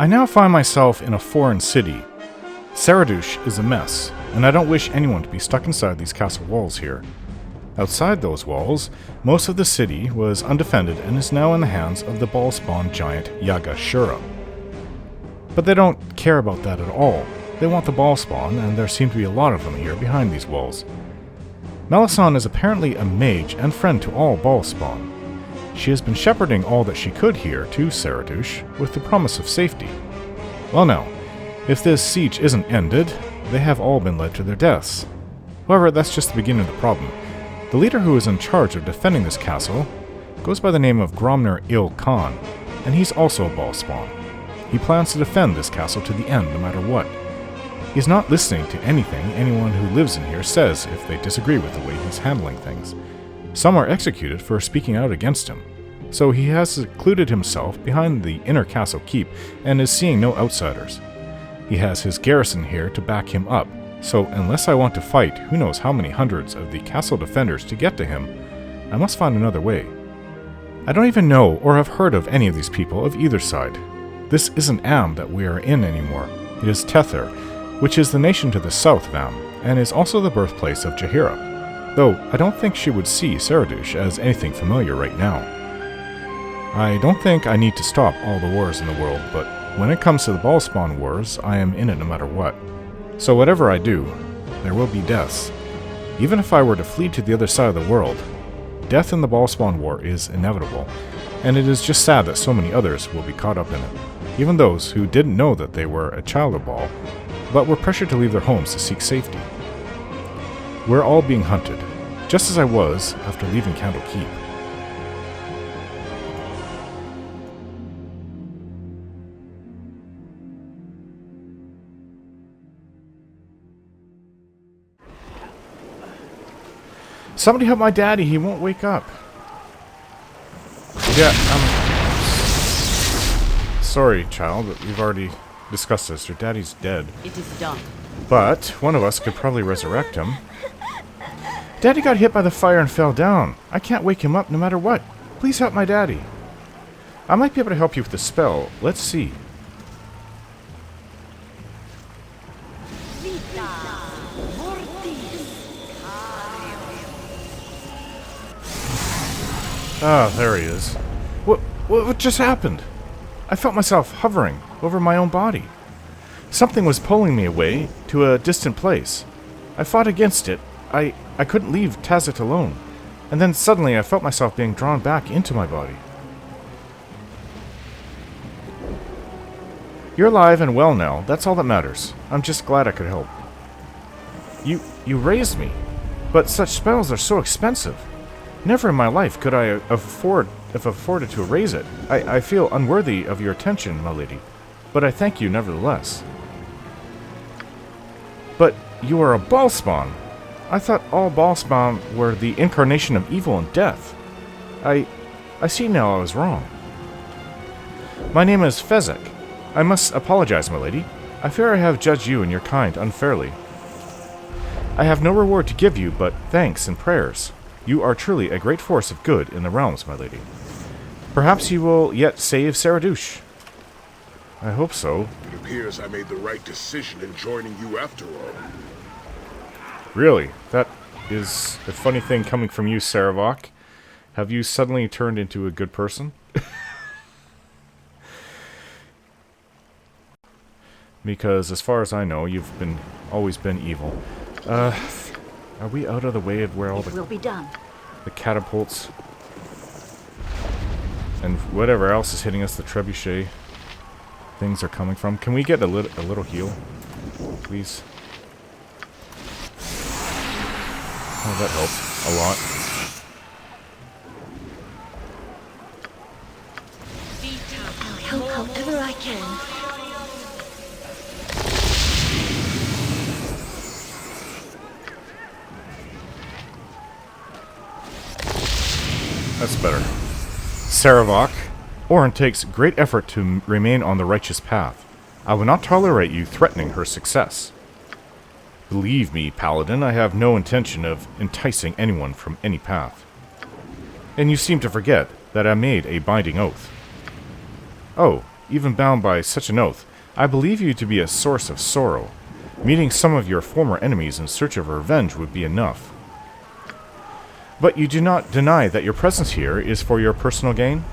I now find myself in a foreign city. Saradush is a mess, and I don't wish anyone to be stuck inside these castle walls here. Outside those walls, most of the city was undefended and is now in the hands of the ball-spawn giant Yaga Shura. But they don't care about that at all. They want the ball spawn, and there seem to be a lot of them here behind these walls. Melisande is apparently a mage and friend to all ball spawn. She has been shepherding all that she could here to Saradush with the promise of safety. Well now, if this siege isn't ended, they have all been led to their deaths. However, that's just the beginning of the problem. The leader who is in charge of defending this castle goes by the name of Gromner Il Khan, and he's also a ball spawn. He plans to defend this castle to the end no matter what. He's not listening to anything anyone who lives in here says if they disagree with the way he's handling things. Some are executed for speaking out against him, so he has secluded himself behind the inner castle keep and is seeing no outsiders. He has his garrison here to back him up, so unless I want to fight who knows how many hundreds of the castle defenders to get to him, I must find another way. I don't even know or have heard of any of these people of either side. This isn't Am that we are in anymore. It is Tether, which is the nation to the south of Am, and is also the birthplace of Jaheira. Though I don't think she would see Saradush as anything familiar right now. I don't think I need to stop all the wars in the world, but when it comes to the ball-spawn wars, I am in it no matter what. So whatever I do, there will be deaths. Even if I were to flee to the other side of the world, death in the ball-spawn war is inevitable, and it is just sad that so many others will be caught up in it. Even those who didn't know that they were a child of Ball, but were pressured to leave their homes to seek safety. We're all being hunted, just as I was after leaving Candle Keep. Somebody help my daddy, he won't wake up. Yeah, sorry, child, but we've already discussed this. Your daddy's dead. It is done. But one of us could probably resurrect him. Daddy got hit by the fire and fell down. I can't wake him up no matter what. Please help my daddy. I might be able to help you with the spell. Let's see. Ah, there he is. What just happened? I felt myself hovering over my own body. Something was pulling me away to a distant place. I fought against it. I couldn't leave Tazit alone. And then suddenly I felt myself being drawn back into my body. You're alive and well now. That's all that matters. I'm just glad I could help. You raised me. But such spells are so expensive. Never in my life could I have afforded to raise it. I feel unworthy of your attention, my lady. But I thank you nevertheless. But you are a ball spawn. I thought all ball spawn were the incarnation of evil and death. I see now I was wrong. My name is Fezek. I must apologize, my lady. I fear I have judged you and your kind unfairly. I have no reward to give you but thanks and prayers. You are truly a great force of good in the realms, my lady. Perhaps you will yet save Saradush. I hope so. It appears I made the right decision in joining you after all. Really? That is a funny thing coming from you, Saravok. Have you suddenly turned into a good person? Because as far as I know, you've always been evil. Are we out of the way of where all the catapults and whatever else is hitting us, the trebuchet things are coming from? Can we get a little heal, please? Oh, that helped a lot. I'll help however I can. That's better. Saravok, Orin takes great effort to remain on the righteous path. I will not tolerate you threatening her success. Believe me, Paladin, I have no intention of enticing anyone from any path. And you seem to forget that I made a binding oath. Oh, even bound by such an oath. I believe you to be a source of sorrow. Meeting some of your former enemies in search of revenge would be enough. But you do not deny that your presence here is for your personal gain?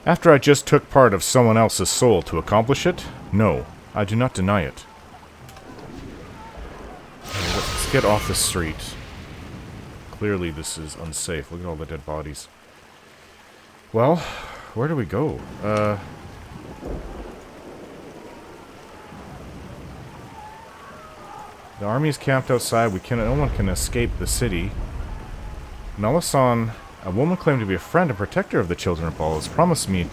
After I just took part of someone else's soul to accomplish it? No, I do not deny it. Let's get off the street. Clearly this is unsafe. Look at all the dead bodies. Well, where do we go? The army is camped outside. No one can escape the city. Melisande, a woman claimed to be a friend and protector of the children of Baal, has promised me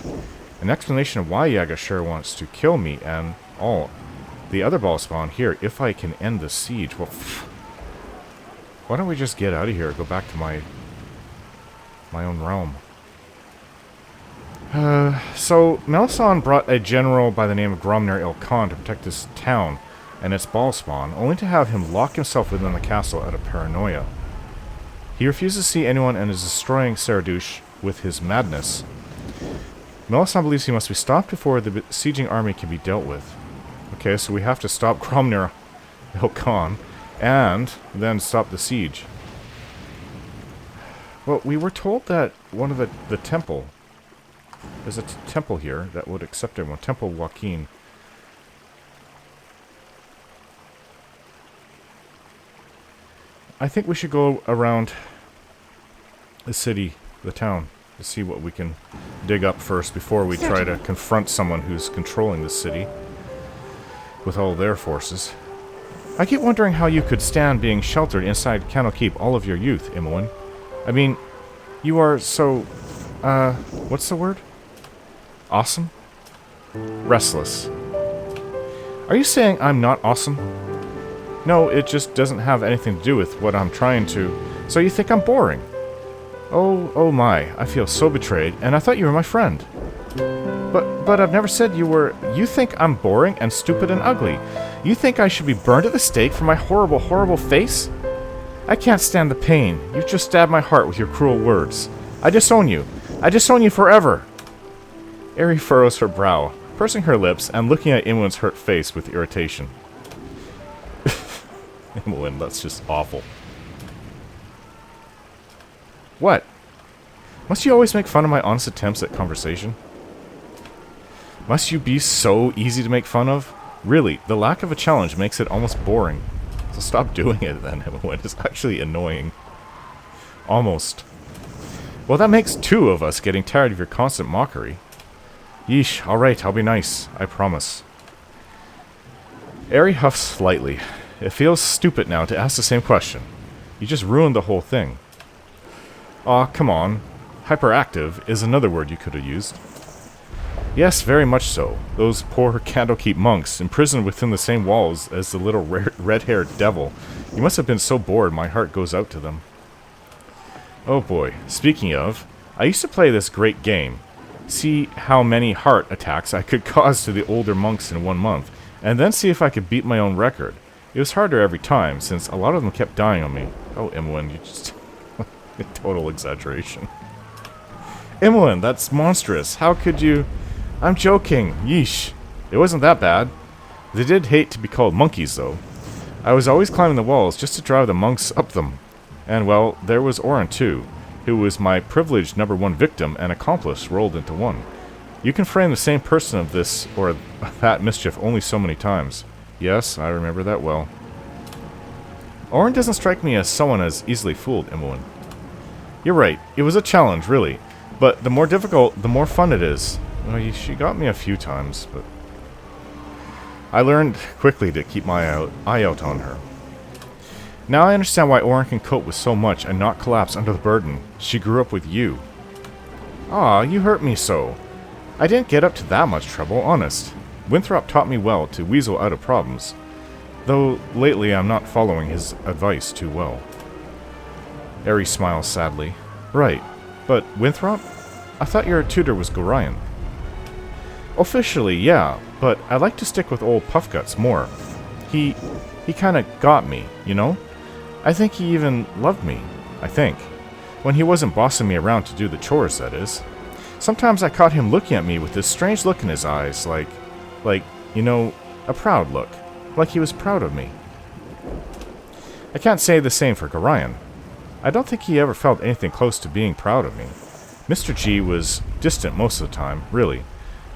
an explanation of why Yagashir wants to kill me and all the other Baal spawn here if I can end the siege. Well, why don't we just get out of here and go back to my own realm? So Melisande brought a general by the name of Gromner Il Khan to protect this town and its Baal spawn, only to have him lock himself within the castle out of paranoia. He refuses to see anyone and is destroying Saradush with his madness. Melisande believes he must be stopped before the besieging army can be dealt with. Okay, so we have to stop Gromner Il Khan and then stop the siege. Well, we were told that one of the temple... There's a temple here that would accept everyone. Temple Joaquin. I think we should go around the city, the town, to see what we can dig up first before we try to confront someone who's controlling the city with all their forces. I keep wondering how you could stand being sheltered inside Candlekeep all of your youth, Imoen. I mean, you are so, what's the word? Awesome? Restless. Are you saying I'm not awesome? No, it just doesn't have anything to do with what I'm trying to... So you think I'm boring? Oh my, I feel so betrayed, and I thought you were my friend. But I've never said you were... You think I'm boring and stupid and ugly. You think I should be burned at the stake for my horrible, horrible face? I can't stand the pain. You've just stabbed my heart with your cruel words. I disown you. I disown you forever. Eri furrows her brow, pursing her lips and looking at Imoen's hurt face with irritation. Imoen, that's just awful. What? Must you always make fun of my honest attempts at conversation? Must you be so easy to make fun of? Really, the lack of a challenge makes it almost boring. So stop doing it then, Imoen. It's actually annoying. Almost. Well, that makes two of us getting tired of your constant mockery. Yeesh, alright, I'll be nice. I promise. Eri huffs slightly. It feels stupid now to ask the same question. You just ruined the whole thing. Aw, come on. Hyperactive is another word you could have used. Yes, very much so. Those poor Candlekeep monks, imprisoned within the same walls as the little red-haired devil. You must have been so bored my heart goes out to them. Oh boy, speaking of, I used to play this great game. See how many heart attacks I could cause to the older monks in 1 month, and then see if I could beat my own record. It was harder every time, since a lot of them kept dying on me. Oh, Imoen, you just... a total exaggeration. Imoen, that's monstrous. How could you... I'm joking. Yeesh. It wasn't that bad. They did hate to be called monkeys, though. I was always climbing the walls just to drive the monks up them. And, well, there was Oren, too, who was my privileged #1 victim and accomplice rolled into one. You can frame the same person of this or that mischief only so many times. Yes, I remember that well. Oren doesn't strike me as someone as easily fooled, Imoen. You're right, it was a challenge, really. But the more difficult, the more fun it is. Well, she got me a few times, but... I learned quickly to keep my eye out on her. Now I understand why Oren can cope with so much and not collapse under the burden. She grew up with you. Aw, you hurt me so. I didn't get up to that much trouble, honest. Winthrop taught me well to weasel out of problems. Though, lately I'm not following his advice too well. Eri smiles sadly. Right, but Winthrop? I thought your tutor was Gorion. Officially, yeah, but I like to stick with old Puffguts more. He kinda got me, you know? I think he even loved me, I think. When he wasn't bossing me around to do the chores, that is. Sometimes I caught him looking at me with this strange look in his eyes, like, you know, a proud look. Like he was proud of me. I can't say the same for Gorion. I don't think he ever felt anything close to being proud of me. Mr. G was distant most of the time, really.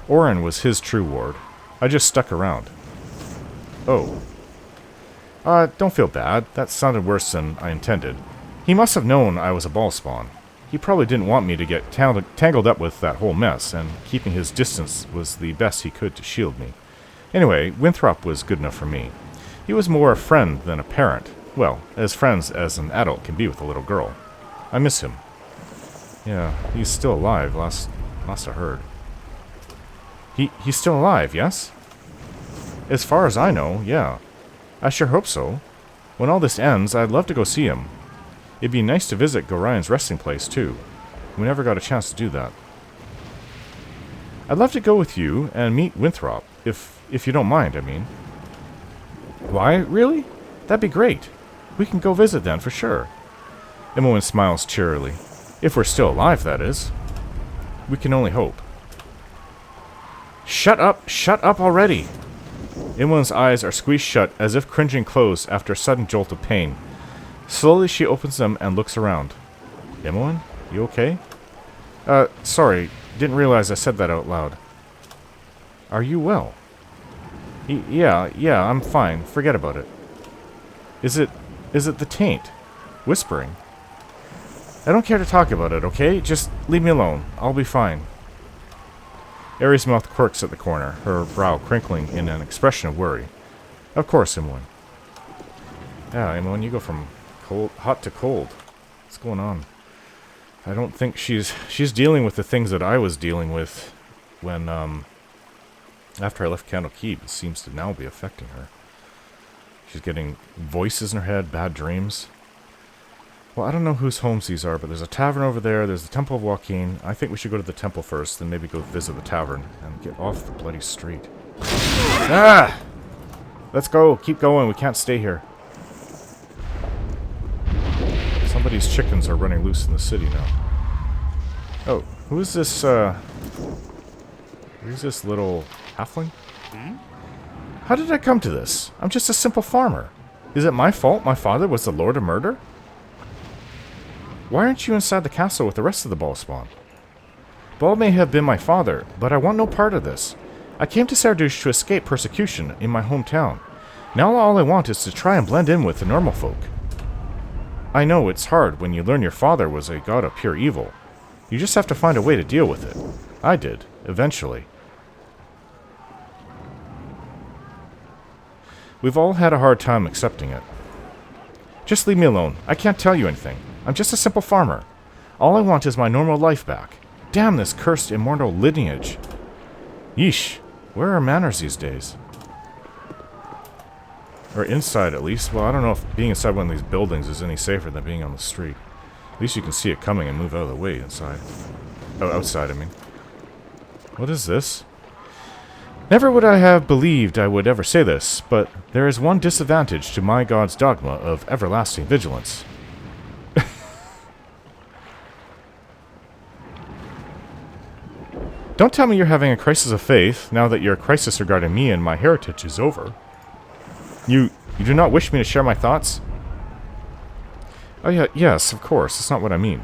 Orin was his true ward. I just stuck around. Oh. Don't feel bad. That sounded worse than I intended. He must have known I was a ball spawn. He probably didn't want me to get tangled up with that whole mess, and keeping his distance was the best he could to shield me. Anyway, Winthrop was good enough for me. He was more a friend than a parent. Well, as friends as an adult can be with a little girl. I miss him. Yeah, he's still alive, last I heard. He's still alive, yes? As far as I know, yeah. I sure hope so. When all this ends, I'd love to go see him. It'd be nice to visit Gorion's resting place, too. We never got a chance to do that. I'd love to go with you and meet Winthrop, if you don't mind, I mean. Why, really? That'd be great. We can go visit then, for sure. Imoen smiles cheerily. If we're still alive, that is. We can only hope. Shut up already! Imoen's eyes are squeezed shut as if cringing closed after a sudden jolt of pain. Slowly she opens them and looks around. Imoen? You okay? Sorry. Didn't realize I said that out loud. Are you well? Yeah, I'm fine. Forget about it. Is it the taint? Whispering. I don't care to talk about it, okay? Just leave me alone. I'll be fine. Aerie's mouth quirks at the corner, her brow crinkling in an expression of worry. Of course, Imoen. Yeah, Imoen, you go from hot to cold. What's going on? I don't think she's dealing with the things that I was dealing with when, after I left Candle Keep. It seems to now be affecting her. She's getting voices in her head, bad dreams. Well, I don't know whose homes these are, but there's a tavern over there, there's the Temple of Joaquin. I think we should go to the temple first, then maybe go visit the tavern and get off the bloody street. Ah! Let's go, keep going, we can't stay here. Somebody's chickens are running loose in the city now. Oh, who's this little halfling? How did I come to this? I'm just a simple farmer. Is it my fault my father was the Lord of Murder? Why aren't you inside the castle with the rest of the ball spawn? Ball may have been my father, but I want no part of this. I came to Saradush to escape persecution in my hometown. Now all I want is to try and blend in with the normal folk. I know it's hard when you learn your father was a god of pure evil. You just have to find a way to deal with it. I did, eventually. We've all had a hard time accepting it. Just leave me alone. I can't tell you anything. I'm just a simple farmer. All I want is my normal life back. Damn this cursed immortal lineage. Yeesh. Where are manners these days? Or inside, at least. Well, I don't know if being inside one of these buildings is any safer than being on the street. At least you can see it coming and move out of the way inside. Oh, outside, I mean. What is this? Never would I have believed I would ever say this, but there is one disadvantage to my god's dogma of everlasting vigilance. Don't tell me you're having a crisis of faith now that your crisis regarding me and my heritage is over. You do not wish me to share my thoughts? Oh yeah, yes, of course, that's not what I mean.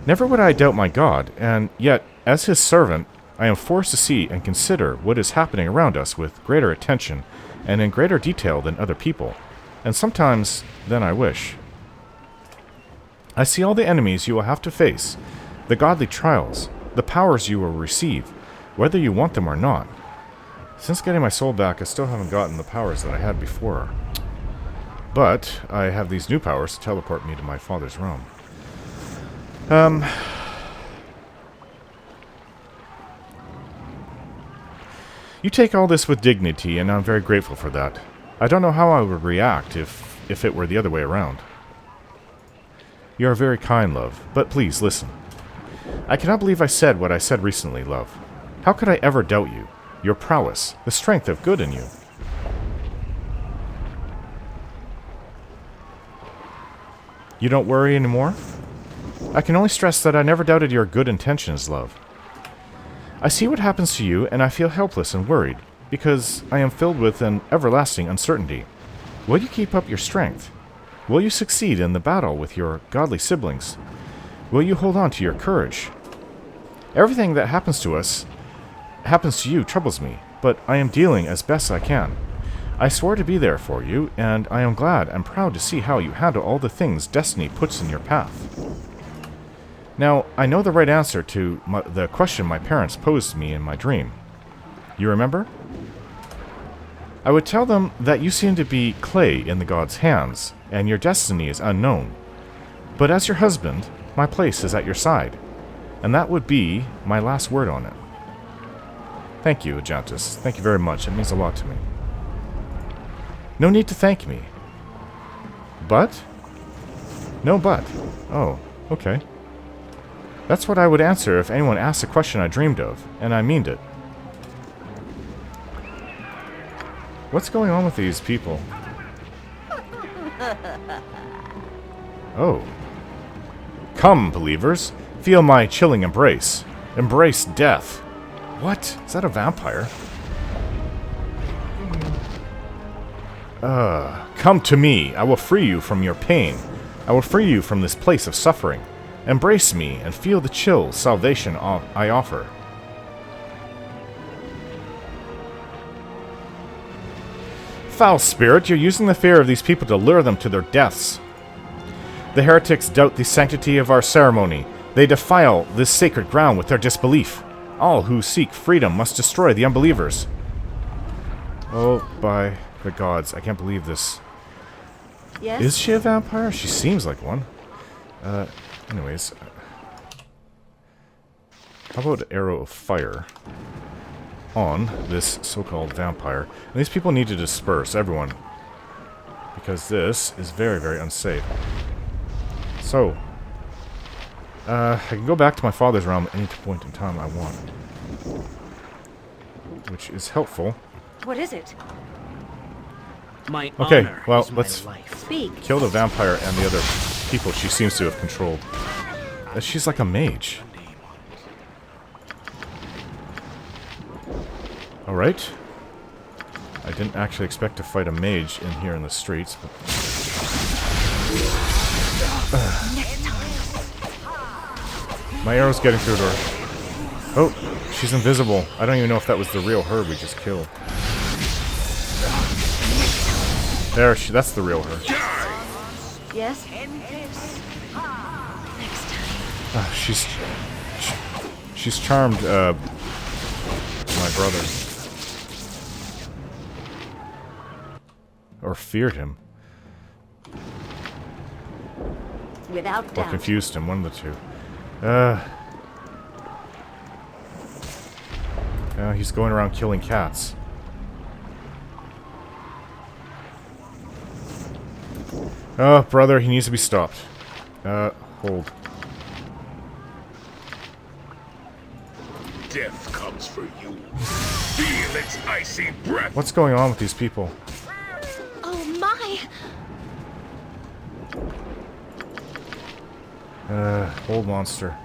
Never would I doubt my God, and yet, as his servant, I am forced to see and consider what is happening around us with greater attention and in greater detail than other people, and sometimes than I wish. I see all the enemies you will have to face, the godly trials, the powers you will receive, whether you want them or not. Since getting my soul back, I still haven't gotten the powers that I had before. But I have these new powers to teleport me to my father's realm. You take all this with dignity, and I'm very grateful for that. I don't know how I would react if it were the other way around. You are very kind, love, but please listen. I cannot believe I said what I said recently, love. How could I ever doubt you? Your prowess, the strength of good in you. You don't worry anymore? I can only stress that I never doubted your good intentions, love. I see what happens to you, and I feel helpless and worried, because I am filled with an everlasting uncertainty. Will you keep up your strength? Will you succeed in the battle with your godly siblings? Will you hold on to your courage? Everything that happens to you troubles me, but I am dealing as best I can. I swore to be there for you, and I am glad and proud to see how you handle all the things destiny puts in your path. Now, I know the right answer to the question my parents posed to me in my dream. You remember? I would tell them that you seem to be clay in the gods' hands, and your destiny is unknown. But as your husband, my place is at your side, and that would be my last word on it. Thank you, Ajantis. Thank you very much. It means a lot to me. No need to thank me. But? No but. Oh, okay. That's what I would answer if anyone asked a question I dreamed of, and I meaned it. What's going on with these people? Oh. Come, believers. Feel my chilling embrace. Embrace death. What? Is that a vampire? Come to me. I will free you from your pain. I will free you from this place of suffering. Embrace me and feel the chill salvation I offer. Foul spirit, you're using the fear of these people to lure them to their deaths. The heretics doubt the sanctity of our ceremony. They defile this sacred ground with their disbelief. All who seek freedom must destroy the unbelievers. Oh, by the gods, I can't believe this. Yes? Is she a vampire? She seems like one. Anyways. How about arrow of fire on this so-called vampire? And these people need to disperse, everyone. Because this is very, very unsafe. So, I can go back to my father's realm at any point in time I want. Which is helpful. What is it? My Okay, honor well, is my let's life. Speak. kill the vampire and the other people she seems to have controlled. She's like a mage. Alright. I didn't actually expect to fight a mage in here in the streets, but... Next time. My arrow's getting through to her. Oh, she's invisible. I don't even know if that was the real her we just killed. There, that's the real her. Yes? She's charmed, my brother. Or feared him. Without Or doubt. confused him, one of the two. He's going around killing cats. Oh, brother, he needs to be stopped. Hold. Death comes for you. Feel its icy breath. What's going on with these people? Oh my! Hold monster.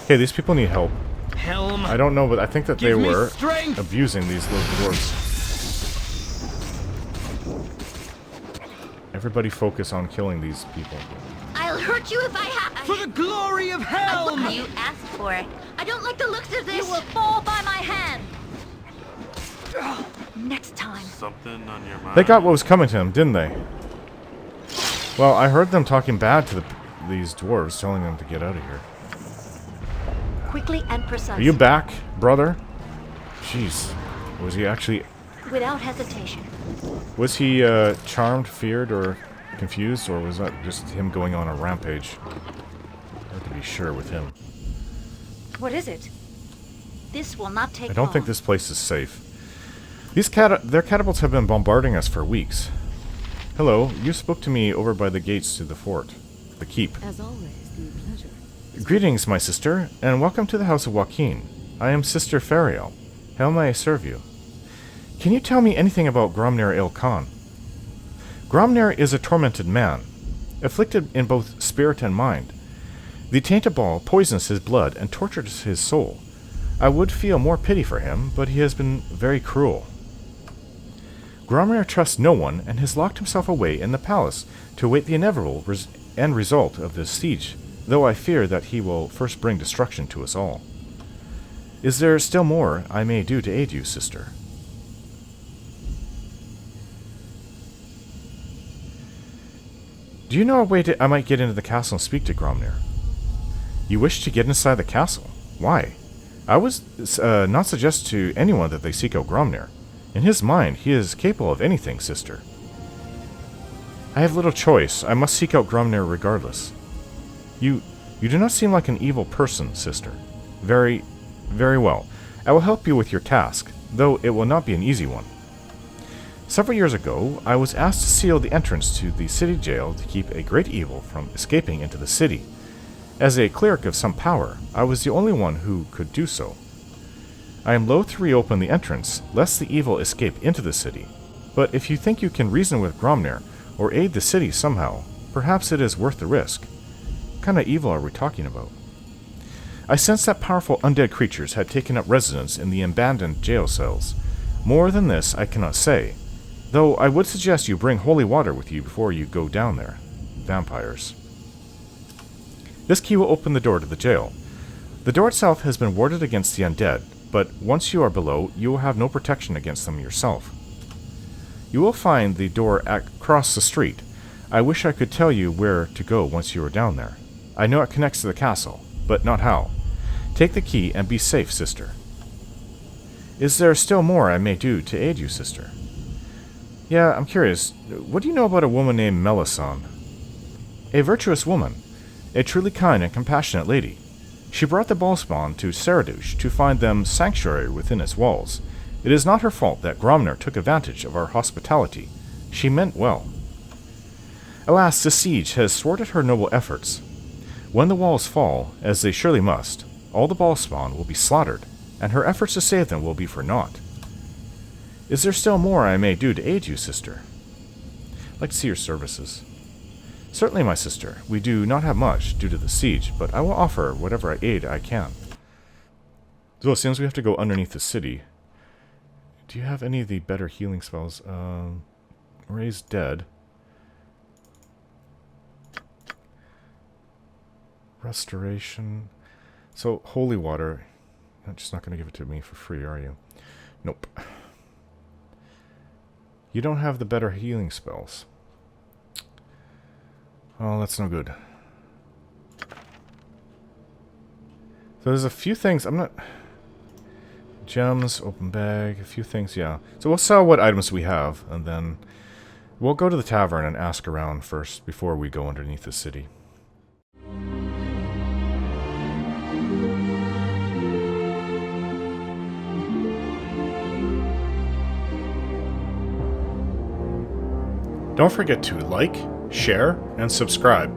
Okay, these people need help. Helm. I don't know, but I think that they Give me were strength. abusing these little dwarves. Everybody focus on killing these people. I'll hurt you if I have. For the glory of Helm! You asked for it. I don't like the looks of this. You will fall by my hand. Next time. Something on your mind? They got what was coming to them, didn't they? Well, I heard them talking bad to these dwarves, telling them to get out of here. Quickly and Are precisely. you back, brother? Jeez. Was he actually... Without hesitation. Was he charmed, feared, or confused? Or was that just him going on a rampage? Hard to be sure with him. What is it? This will not take I don't think this place is safe. Their catapults have been bombarding us for weeks. Hello, you spoke to me over by the gates to the fort. The keep. As always, the pleasure. Greetings, my sister, and welcome to the house of Joaquin. I am Sister Fariel. How may I serve you? Can you tell me anything about Gromner Il Khan? Gromner is a tormented man. afflicted in both spirit and mind. The tainted ball poisons his blood and tortures his soul. I would feel more pity for him, but he has been very cruel. Gromner trusts no one and has locked himself away in the palace to await the inevitable end result of this siege, though I fear that he will first bring destruction to us all. Is there still more I may do to aid you, sister? Do you know a way I might get into the castle and speak to Gromner? You wish to get inside the castle? Why? I would not suggest to anyone that they seek out Gromner. In his mind, he is capable of anything, sister. I have little choice. I must seek out Gromner regardless. You do not seem like an evil person, sister. Very well. I will help you with your task, though it will not be an easy one. Several years ago, I was asked to seal the entrance to the city jail to keep a great evil from escaping into the city. As a cleric of some power, I was the only one who could do so. I am loath to reopen the entrance, lest the evil escape into the city. But if you think you can reason with Gromner, or aid the city somehow, perhaps it is worth the risk. What kind of evil are we talking about? I sensed that powerful undead creatures had taken up residence in the abandoned jail cells. More than this I cannot say, though I would suggest you bring holy water with you before you go down there. Vampires. This key will open the door to the jail. The door itself has been warded against the undead, but once you are below, you will have no protection against them yourself. You will find the door across the street. I wish I could tell you where to go once you are down there. I know it connects to the castle, but not how. Take the key and be safe, sister. Is there still more I may do to aid you, sister? Yeah, I'm curious. What do you know about a woman named Melisande? A virtuous woman. A truly kind and compassionate lady. She brought the ballspawn to Saradush to find them sanctuary within its walls. It is not her fault that Gromner took advantage of our hospitality. She meant well. Alas, the siege has thwarted her noble efforts. When the walls fall, as they surely must, all the ballspawn will be slaughtered, and her efforts to save them will be for naught. Is there still more I may do to aid you, sister? I'd like to see your services. Certainly, my sister. We do not have much due to the siege, but I will offer whatever aid I can. So it seems we have to go underneath the city. Do you have any of the better healing spells? Raise dead. Restoration. So, holy water. You're just not going to give it to me for free, are you? Nope. You don't have the better healing spells. Oh, that's no good. So there's a few things, I'm not... Gems, open bag, a few things, yeah. So we'll sell what items we have, and then we'll go to the tavern and ask around first before we go underneath the city. Don't forget to like, share, and subscribe.